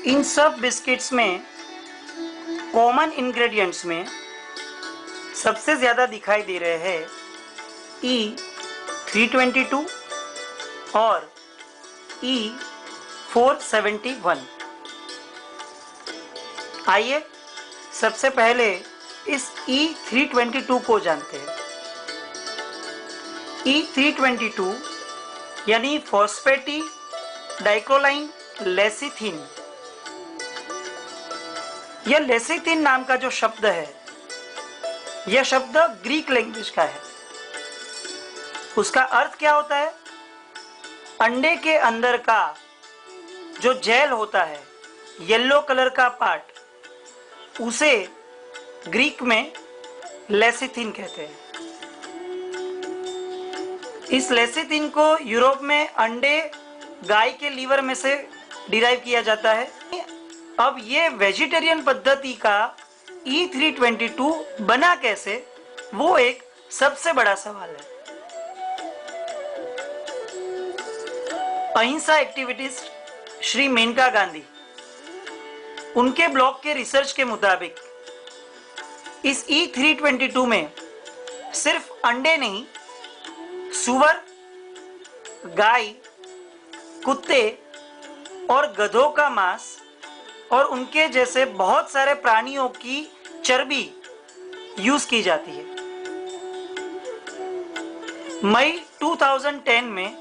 इन सब बिस्किट्स में common ingredients में सबसे ज़्यादा दिखाई दे रहे हैं E322 और E471। आइए सबसे पहले इस E322 को जानते हैं। E322 यानी फॉस्फेटी डाइक्रोलाइन लेसिथिन। यह लेसिथिन नाम का जो शब्द है, यह शब्द ग्रीक लैंग्वेज का है। उसका अर्थ क्या होता है? अंडे के अंदर का जो जेल होता है, येलो कलर का पार्ट, उसे ग्रीक में लेसिथिन कहते हैं। इस लेसिथिन को यूरोप में अंडे गाय के लीवर में से डिराइव किया जाता है। अब ये वेजिटेरियन पद्धति का E322 बना कैसे, वो एक सबसे बड़ा सवाल है। अहिंसा एक्टिविटिस्ट श्री मेनका गांधी, उनके ब्लॉग के रिसर्च के मुताबिक इस E322 में सिर्फ अंडे नहीं, सूअर, गाय, कुत्ते और गधों का मांस और उनके जैसे बहुत सारे प्राणियों की चर्बी यूज की जाती है। मई 2010 में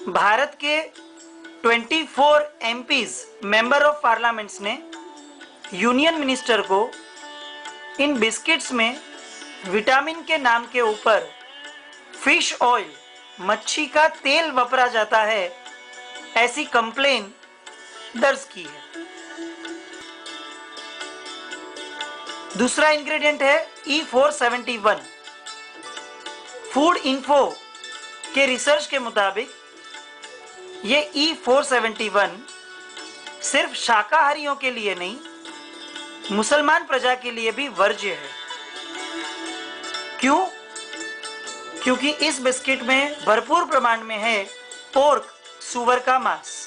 भारत के 24 MPs मेंबर ऑफ पार्लियामेंट्स ने यूनियन मिनिस्टर को इन बिस्किट्स में विटामिन के नाम के ऊपर फिश ऑयल, मच्छी का तेल वापरा जाता है, ऐसी कंप्लेन दर्ज की है। दूसरा इंग्रेडिएंट है E471। फूड इन्फो के रिसर्च के मुताबिक ये E471 सिर्फ शाकाहारियों के लिए नहीं, मुसलमान प्रजा के लिए भी वर्ज्य है। क्यों? क्योंकि इस बिस्किट में भरपूर प्रमाण में है पोर्क, सूअर का मांस।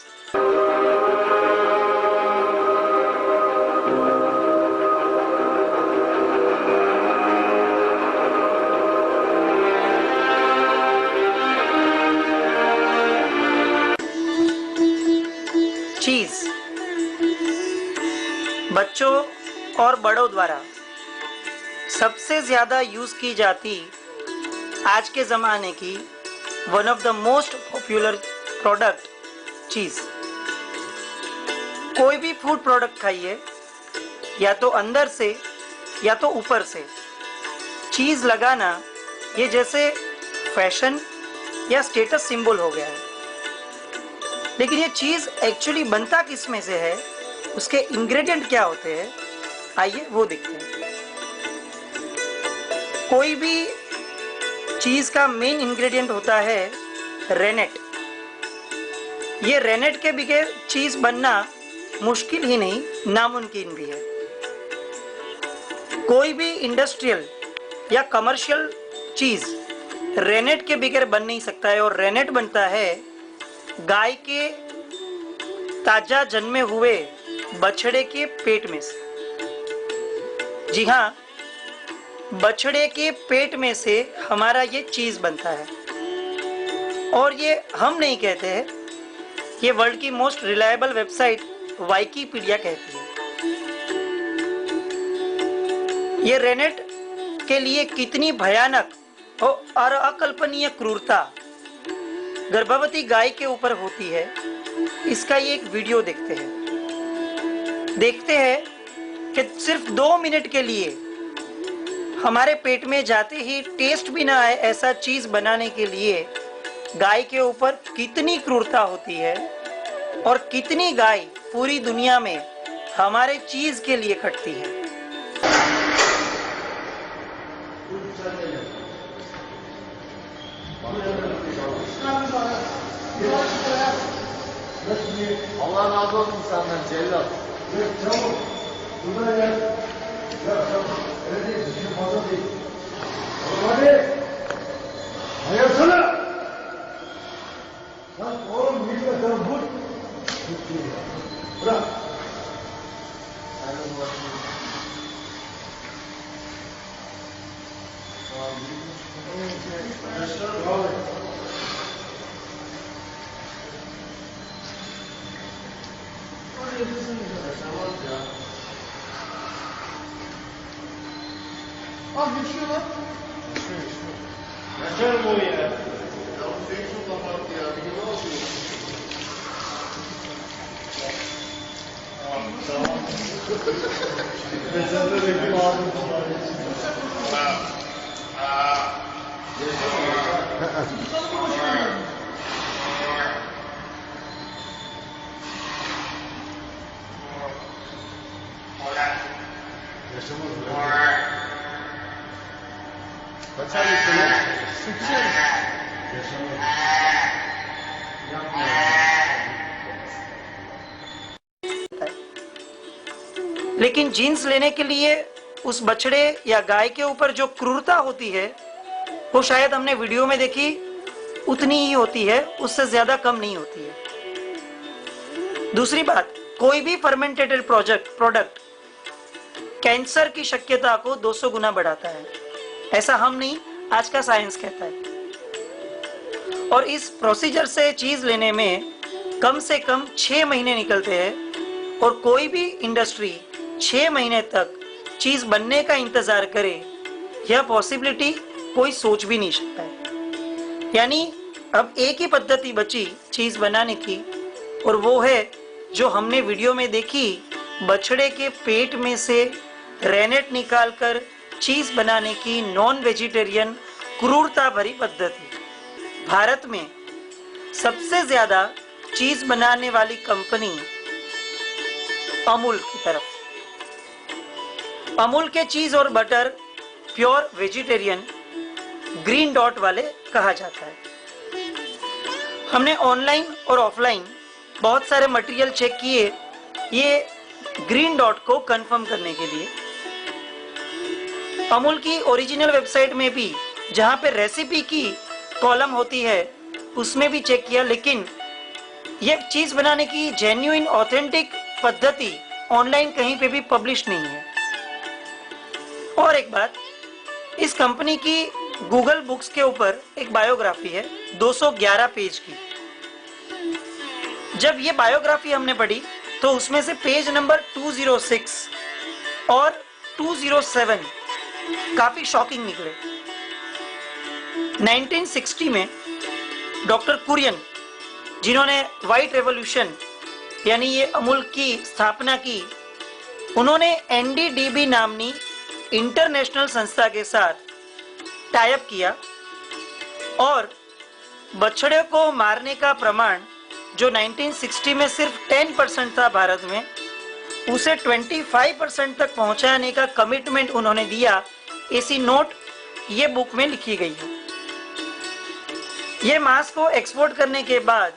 चीज बच्चों और बड़ों द्वारा सबसे ज्यादा यूज की जाती आज के जमाने की one of the most popular product चीज। कोई भी फूड प्रोडक्ट खाइए, या तो अंदर से या तो ऊपर से चीज लगाना ये जैसे फैशन या स्टेटस सिंबल हो गया है। लेकिन ये चीज एक्चुअली बनता किस में से है, उसके इंग्रेडिएंट क्या होते हैं, आइए वो देखते हैं। कोई भी चीज का मेन इंग्रेडिएंट होता है रेनेट। ये रेनेट के बगैर चीज बनना मुश्किल ही नहीं, नामुमकिन भी है। कोई भी इंडस्ट्रियल या कमर्शियल चीज रेनेट के बगैर बन नहीं सकता है, और रेनेट बनता है गाय के ताजा जन्मे हुए बछड़े के पेट में से। जी हाँ, बछड़े के पेट में से हमारा ये चीज बनता है। और ये हम नहीं कहते हैं, ये वर्ल्ड की मोस्ट रिलायबल वेबसाइट विकिपीडिया कहती है। ये रेनेट के लिए कितनी भयानक और अकल्पनीय क्रूरता गर्भवती गाय के ऊपर होती है, इसका ये एक वीडियो देखते हैं कि सिर्फ 2 मिनट के लिए हमारे पेट में जाते ही टेस्ट भी ना आए ऐसा चीज बनाने के लिए गाय के ऊपर कितनी क्रूरता होती है, और कितनी गाय पूरी दुनिया में हमारे चीज के लिए कटती है। Allah razı olsun senden Celal. Çabuk. Burada gel. Ya çabuk. Öyle değil. Şimdi fazla değil. Hadi. Hayırsana. Lan oğlum bir de sen vur. Bırak. Yaşar bu ya. Ya bu şey çok kapattı ya. Bir ne oldu? Tamam. Mesela benim ağzım Kaç ay yaşıyor? 8 ay. Yaşamıyor. लेकिन jeans लेने के लिए उस बछड़े या गाय के ऊपर जो क्रूरता होती है वो शायद हमने वीडियो में देखी उतनी ही होती है, उससे ज्यादा कम नहीं होती है। दूसरी बात, कोई भी फर्मेंटेटेड प्रोडक्ट कैंसर की शक्यता को 200 गुना बढ़ाता है। ऐसा हम नहीं, आज का साइंस कहता है। और इस प्रोसीजर से चीज लेने में कम से कम 6 महीने निकलते हैं और कोई भी इंडस्ट्री 6 महीने तक चीज बनने का इंतजार करे, यह पॉसिबिलिटी कोई सोच भी नहीं सकता है। यानी अब एक ही पद्धति बची चीज बनाने की, और वो है जो हमने वीडियो में देखी, बछड़े के पेट में से रेनेट निकालकर चीज बनाने की नॉन वेजिटेरियन क्रूरता भरी पद्धति। भारत में सबसे ज्यादा चीज बनाने वाली कंपनी अमूल की तरफ। अमूल के चीज और butter pure vegetarian green dot वाले कहा जाता है। हमने ऑनलाइन और ऑफलाइन बहुत सारे मटेरियल चेक किए ये ग्रीन डॉट को कंफर्म करने के लिए। अमूल की ओरिजिनल वेबसाइट में भी जहां पे रेसिपी की कॉलम होती है उसमें भी चेक किया, लेकिन यह चीज बनाने की जेन्युइन ऑथेंटिक पद्धति ऑनलाइन कहीं पे भी पब्लिश नहीं है। और एक बात, इस कंपनी की गूगल बुक्स के ऊपर एक बायोग्राफी है 211 पेज की। जब ये बायोग्राफी हमने पढ़ी तो उसमें से पेज नंबर 206 और 207 काफी शॉकिंग निकले। 1960 में डॉक्टर कुरियन, जिन्होंने व्हाइट रेवोल्यूशन यानी ये अमूल की स्थापना की, उन्होंने एनडीडीबी नामनी इंटरनेशनल संस्था के साथ टाई अप किया और बछड़े को मारने का प्रमाण जो 1960 में सिर्फ 10% था भारत में, उसे 25% तक पहुंचाने का कमिटमेंट उन्होंने दिया। ऐसी नोट ये बुक में लिखी गई है। ये मांस को एक्सपोर्ट करने के बाद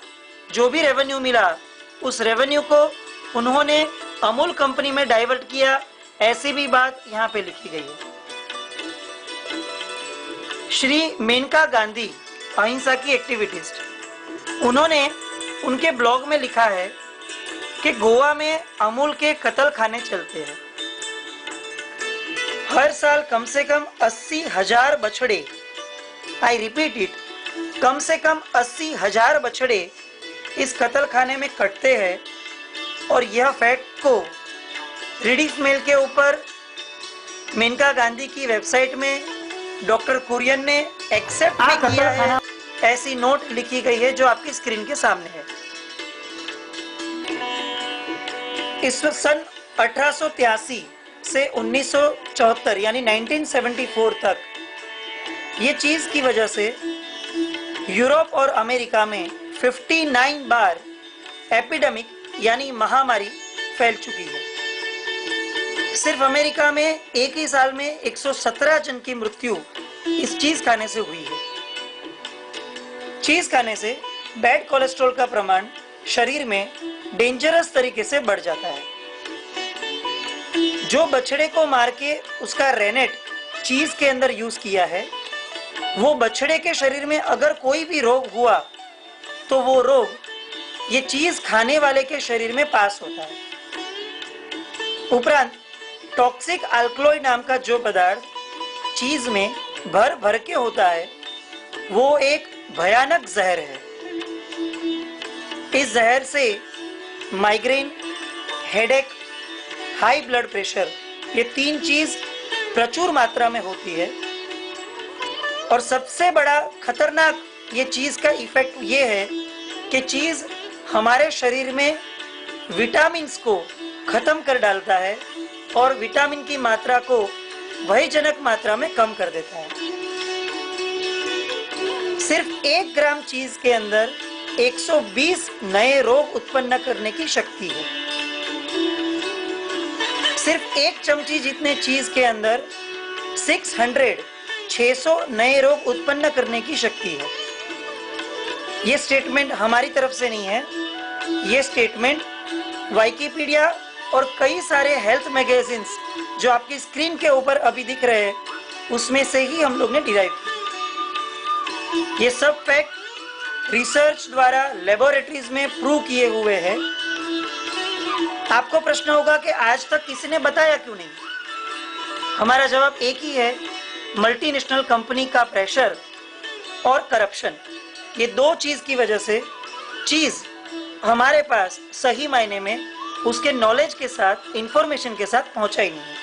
जो भी रेवेन्यू मिला, उस रेवेन्यू को उन्होंने अमूल कंपनी में डाइवर्ट किया। ऐसी भी बात यहाँ पे लिखी गई है। श्री मेनका गांधी, अहिंसा की एक्टिविस्ट, उन्होंने उनके ब्लॉग में लिखा है कि गोवा में अमूल के कत्ल खाने चलते हैं। हर साल कम से कम 80,000 बछड़े, आई रिपीट इट, कम से कम 80,000 बछड़े इस कत्ल खाने में कटते हैं। और यह फैक्ट को रिडीफ मेल के ऊपर मेनका गांधी की वेबसाइट में डॉक्टर कुरियन ने एक्सेप्ट भी किया है। ऐसी नोट लिखी गई है जो आपकी स्क्रीन के सामने है। इस सन 1883 से 1974 यानी 1974 तक ये चीज की वजह से यूरोप और अमेरिका में 59 बार एपिडेमिक यानी महामारी फैल चुकी है। सिर्फ अमेरिका में एक ही साल में 117 जन की मृत्यु इस चीज खाने से हुई है। चीज खाने से बैड कोलेस्ट्रॉल का प्रमाण शरीर में डेंजरस तरीके से बढ़ जाता है। जो बछड़े को मार के उसका रेनेट चीज के अंदर यूज किया है, वो बछड़े के शरीर में अगर कोई भी रोग हुआ तो वो रोग ये चीज खाने वाले के शरीर में पास होता है। उपरांत टॉक्सिक अल्कलॉइड नाम का जो पदार्थ चीज में भर भर के होता है वो एक भयानक जहर है। इस जहर से migraine, headache, high blood pressure, ये 3 चीज प्रचुर मात्रा में होती है। और सबसे बड़ा खतरनाक ये चीज का इफेक्ट ये है कि चीज हमारे शरीर में विटामिन्स को खत्म कर डालता है और विटामिन की मात्रा को भयजनक मात्रा में कम कर देता है। सिर्फ 1 ग्राम चीज के अंदर 120 नए रोग उत्पन्न करने की शक्ति है। सिर्फ 1 चमची जितने चीज के अंदर 600 नए रोग उत्पन्न करने की शक्ति है। ये स्टेटमेंट हमारी तरफ से नहीं है, ये स्टेटमेंट विकिपीडिया और कई सारे हेल्थ मैगजीन्स जो आपकी स्क्रीन के ऊपर अभी दिख रहे हैं उसमें से ही हम लोग ने डिराइव किया। ये सब फैक्ट रिसर्च द्वारा लेबोरेटरीज में प्रूव किए हुए हैं। आपको प्रश्न होगा कि आज तक किसी ने बताया क्यों नहीं? हमारा जवाब एक ही है, मल्टीनेशनल कंपनी का प्रेशर और करप्शन। ये 2 चीज की वजह से चीज हमारे पास सही मायने में उसके नॉलेज के साथ, इंफॉर्मेशन के साथ पहुंचा ही नहीं।